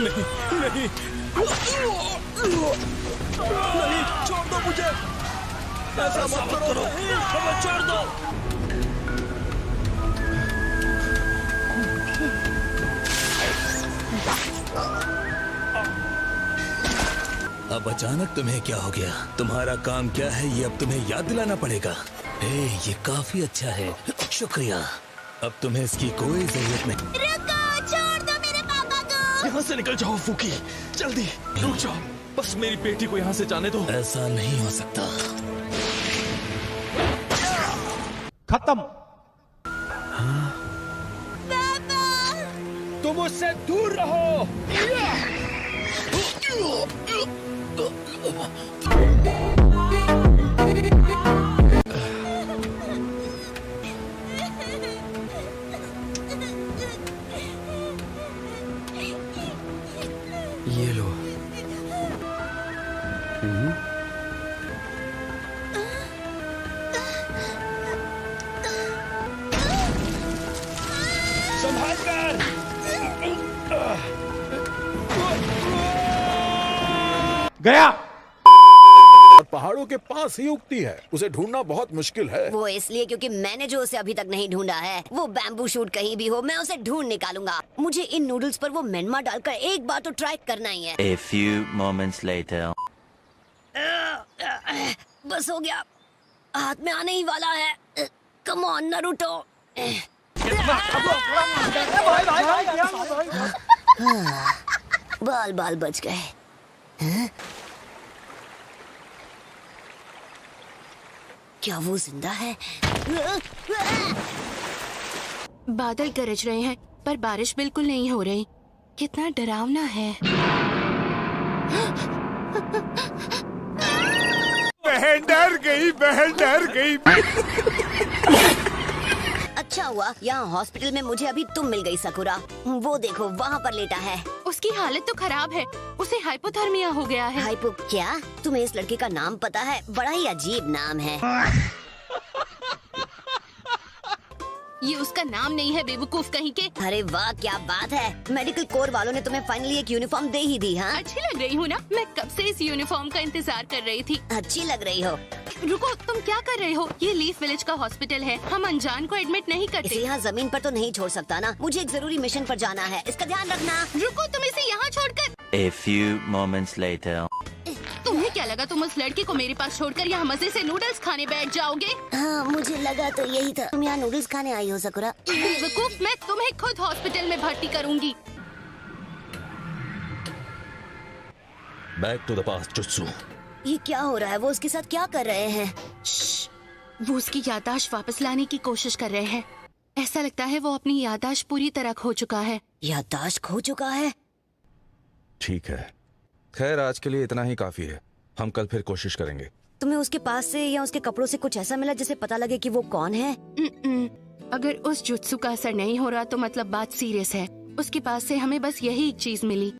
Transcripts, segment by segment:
नहीं नहीं नहीं, छोड़ दो मुझे, ऐसा मत करो, हमें छोड़ दो। अब अचानक तुम्हें क्या हो गया? तुम्हारा काम क्या है ये अब तुम्हें याद दिलाना पड़ेगा। ये काफी अच्छा है, शुक्रिया। अब तुम्हें इसकी कोई जरूरत नहीं। रुको, छोड़ दो मेरे पापा को। यहाँ से निकल जाओ फूकी, जल्दी। रुक जाओ, बस मेरी बेटी को यहाँ से जाने दो। ऐसा नहीं हो सकता। खत्म। हाँ? तुम उससे दूर रहो। ये लो। संभाल कर। गया। और पहाड़ों के पास ही उगती है, उसे ढूंढना बहुत मुश्किल है। वो इसलिए क्योंकि मैंने जो उसे अभी तक नहीं ढूंढा है। वो बैम्बू शूट कहीं भी हो, मैं उसे ढूंढ निकालूंगा। मुझे इन नूडल्स पर वो मेनमा डालकर एक बार तो ट्राई करना ही है। A few moments later. बस हो गया, हाथ में आने ही वाला है। Come on Naruto. बाल बाल बच गए। क्या वो जिंदा है? बादल गरज रहे हैं पर बारिश बिल्कुल नहीं हो रही। कितना डरावना है। बहन डर गई, बहन डर गई। अच्छा हुआ यहाँ हॉस्पिटल में मुझे अभी तुम मिल गई सकुरा। वो देखो वहाँ पर लेटा है। उसकी हालत तो खराब है, उसे हाइपोथर्मिया हो गया है। हाइपो क्या? तुम्हें इस लड़के का नाम पता है? बड़ा ही अजीब नाम है। ये उसका नाम नहीं है, बेवकूफ कहीं के। अरे वाह, क्या बात है। मेडिकल कोर वालों ने तुम्हें फाइनली एक यूनिफॉर्म दे ही दी। हाँ, अच्छी लग रही हूँ ना? मैं कब से इस यूनिफॉर्म का इंतजार कर रही थी। अच्छी लग रही हो। रुको, तुम क्या कर रहे हो? ये लीफ विलेज का हॉस्पिटल है, हम अनजान को एडमिट नहीं इसे करते। यहाँ जमीन पर तो नहीं छोड़ सकता ना। मुझे एक जरूरी मिशन पर जाना है, इसका ध्यान रखना। रुको, तुम इसे यहाँ छोड़कर। A few moments later. तुम्हें क्या लगा तुम उस लड़की को मेरे पास छोड़कर यहाँ मजे से नूडल्स खाने बैठ जाओगे? हाँ, मुझे लगा तो यही था। तुम यहाँ नूडल्स खाने आई हो सकुरा? बेवकूफ, मैं तुम्हें खुद हॉस्पिटल में भर्ती करूंगी। Back to the past jutsu. ये क्या हो रहा है? वो उसके साथ क्या कर रहे हैं? वो उसकी याददाश्त वापस लाने की कोशिश कर रहे हैं। ऐसा लगता है वो अपनी याददाश्त पूरी तरह खो चुका है। याददाश्त खो चुका है? ठीक है, खैर आज के लिए इतना ही काफी है। हम कल फिर कोशिश करेंगे। तुम्हें उसके पास से या उसके कपड़ों से कुछ ऐसा मिला जिससे पता लगे कि वो कौन है? अगर उस जुत्सु का असर नहीं हो रहा तो मतलब बात सीरियस है। उसके पास से हमें बस यही एक चीज मिली,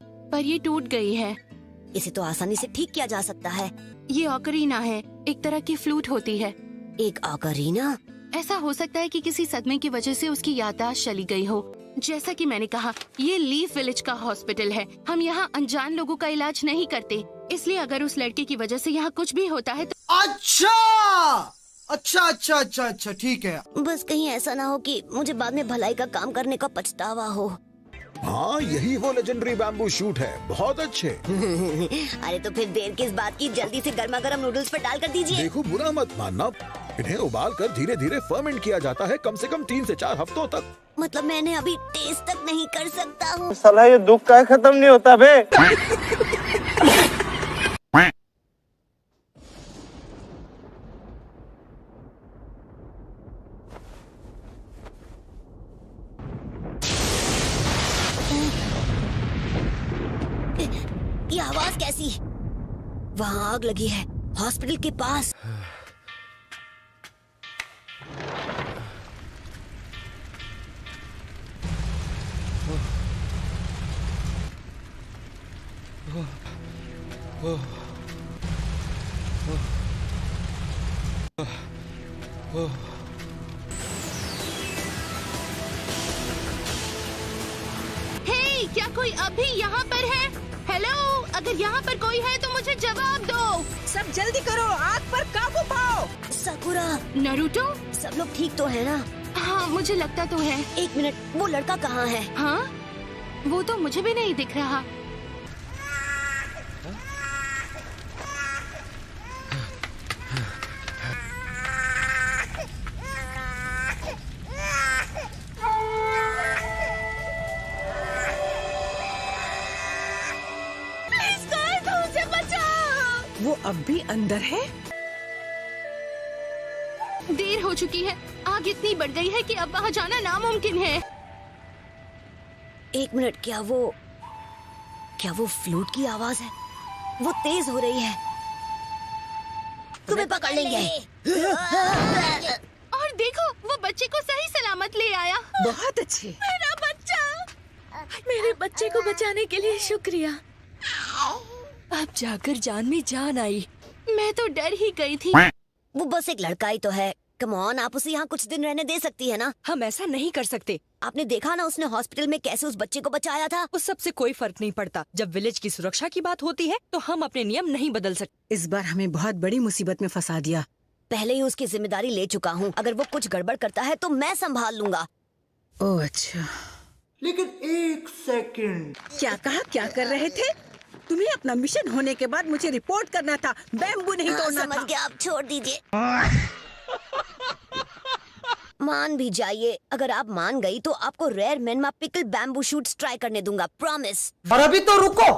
पर ये टूट गई है। इसे तो आसानी से ठीक किया जा सकता है। ये ऑकरीना है, एक तरह की फ्लूट होती है। एक ऑकरीना? ऐसा हो सकता है कि किसी सदमे की वजह से उसकी याददाश्त चली गई हो। जैसा कि मैंने कहा, ये लीफ विलेज का हॉस्पिटल है। हम यहाँ अनजान लोगों का इलाज नहीं करते, इसलिए अगर उस लड़के की वजह से यहाँ कुछ भी होता है तो। अच्छा, ठीक है। बस कहीं ऐसा ना हो कि मुझे बाद में भलाई का काम करने का पछतावा हो। हाँ, यही वो लेजेंडरी बैम्बू शूट है, बहुत अच्छे। अरे तो फिर देर किस बात की, जल्दी से गर्मा गर्म नूडल्स पर डाल कर दीजिए। देखो, बुरा मत मानना, इन्हें उबाल कर धीरे धीरे फर्मेंट किया जाता है, कम से कम 3 से 4 हफ्तों तक। मतलब मैंने अभी टेस्ट तक नहीं कर सकता हूँ। साला ये दुख का खत्म नहीं होता बे। ये आवाज कैसी? वहाँ आग लगी है, हॉस्पिटल के पास। क्या कोई अभी यहाँ पर है? हेलो, अगर यहाँ पर कोई है तो मुझे जवाब दो। सब जल्दी करो, आग पर काबू पाओ। साकुरा, नारुतो? सब लोग ठीक तो है ना? हाँ, मुझे लगता तो है। एक मिनट, वो लड़का कहाँ है? हाँ, वो तो मुझे भी नहीं दिख रहा। वो अब भी अंदर है? देर हो चुकी है, आग इतनी बढ़ गई है कि अब वहाँ जाना नामुमकिन है। एक मिनट, क्या वो फ्लूट की आवाज है? वो तेज हो रही है। तुम्हें पकड़ लेंगे। और देखो, वो बच्चे को सही सलामत ले आया। बहुत अच्छे। मेरा बच्चा, मेरे बच्चे को बचाने के लिए शुक्रिया। अब जाकर जान में जान आई। मैं तो डर ही गई थी। वो बस एक लड़का ही तो है। कम ऑन, आप उसे यहाँ कुछ दिन रहने दे सकती है ना? हम ऐसा नहीं कर सकते। आपने देखा ना उसने हॉस्पिटल में कैसे उस बच्चे को बचाया था। उस सब से कोई फर्क नहीं पड़ता। जब विलेज की सुरक्षा की बात होती है तो हम अपने नियम नहीं बदल सकते। इस बार हमें बहुत बड़ी मुसीबत में फंसा दिया। पहले ही उसकी जिम्मेदारी ले चुका हूँ। अगर वो कुछ गड़बड़ करता है तो मैं संभाल लूंगा। ओह अच्छा। लेकिन एक सेकंड, क्या कहा? क्या कर रहे थे? तुम्हें अपना मिशन होने के बाद मुझे रिपोर्ट करना था, बैम्बू नहीं तोड़ना समझ था। गया, आप छोड़ दीजिए। मान भी जाइए। अगर आप मान गई तो आपको rare Menma pickle bamboo shoots try करने दूंगा, प्रॉमिस। और अभी तो रुको,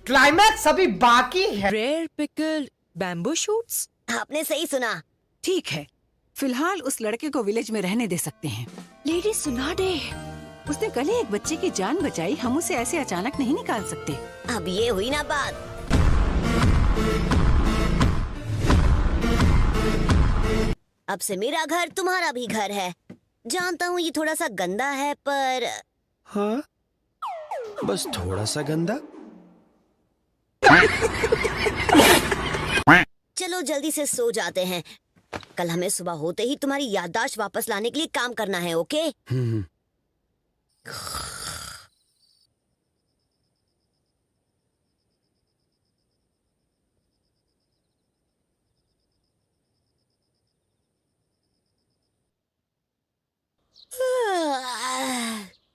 क्लाइमैक्स अभी बाकी है। Rare pickled bamboo shoots? आपने सही सुना। ठीक है, फिलहाल उस लड़के को विलेज में रहने दे सकते हैं। लेडी सुना दे, उसने कल ही एक बच्चे की जान बचाई। हम उसे ऐसे अचानक नहीं निकाल सकते। अब ये हुई ना बात। अब से मेरा घर तुम्हारा भी घर है। जानता हूँ ये थोड़ा सा गंदा है, पर हाँ, बस थोड़ा सा गंदा। चलो जल्दी से सो जाते हैं। कल हमें सुबह होते ही तुम्हारी याददाश्त वापस लाने के लिए काम करना है, ओके?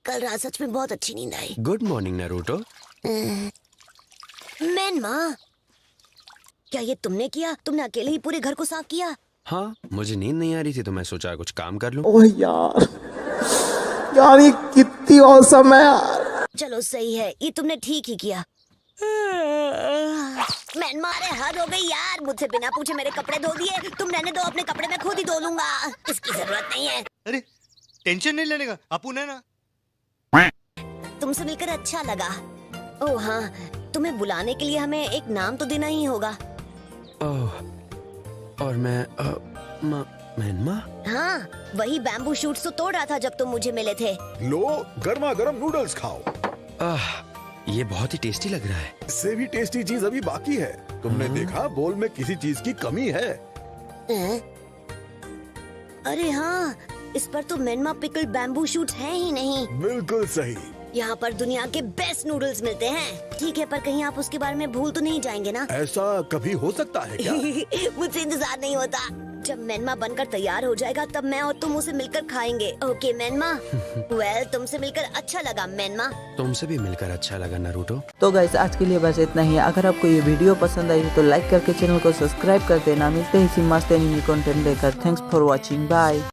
कल रात सच में बहुत अच्छी नींद आई। Good morning Naruto. मेनमा, क्या ये तुमने किया? तुमने अकेले ही पूरे घर को साफ किया? हाँ, मुझे नींद नहीं आ रही थी तो मैं सोचा कुछ काम कर लूं। ओह यार, यार ये कितनी औसम है यार। चलो सही है, ये तुमने ठीक ही किया। मेनमा, अरे हद हो गई यार। मुझसे बिना पूछे मेरे कपड़े धो दिए। तुम रहने दो, अपने कपड़े मैं खुद ही धो लूंगा। इसकी जरूरत नहीं है। अरे टेंशन नहीं लेने का, अपुन है ना। तुमसे मिलकर अच्छा लगा। ओह हाँ, तुम्हें बुलाने के लिए हमें एक नाम तो देना ही होगा। ओह, और मैं मेनमा? हाँ, वही बैम्बू शूट्स तो तोड़ रहा था जब तुम मुझे मिले थे। लो, गर्मा गर्म नूडल्स खाओ। ये बहुत ही टेस्टी लग रहा है। इससे भी टेस्टी चीज अभी बाकी है। तुमने देखा बोल में किसी चीज की कमी है? अरे हाँ, इस पर तो मेनमा पिकल बैम्बू शूट्स हैं ही नहीं। बिल्कुल सही। यहाँ पर दुनिया के बेस्ट नूडल्स मिलते हैं। ठीक है, पर कहीं आप उसके बारे में भूल तो नहीं जाएंगे ना? ऐसा कभी हो सकता है क्या? मुझसे इंतजार नहीं होता। जब मेनमा बनकर तैयार हो जाएगा तब मैं और तुम उसे मिलकर खाएंगे। ओके मेनमा? वेल, तुमसे मिलकर अच्छा लगा मेनमा। तुमसे भी मिलकर अच्छा लगा नारुतो। तो गाइस, आज के लिए बस इतना ही। अगर आपको ये वीडियो पसंद आई तो लाइक करके चैनल को सब्सक्राइब कर देना। मिलते हैं इसी मस्त एनिमे कंटेंट लेकर। Thanks for watching, bye.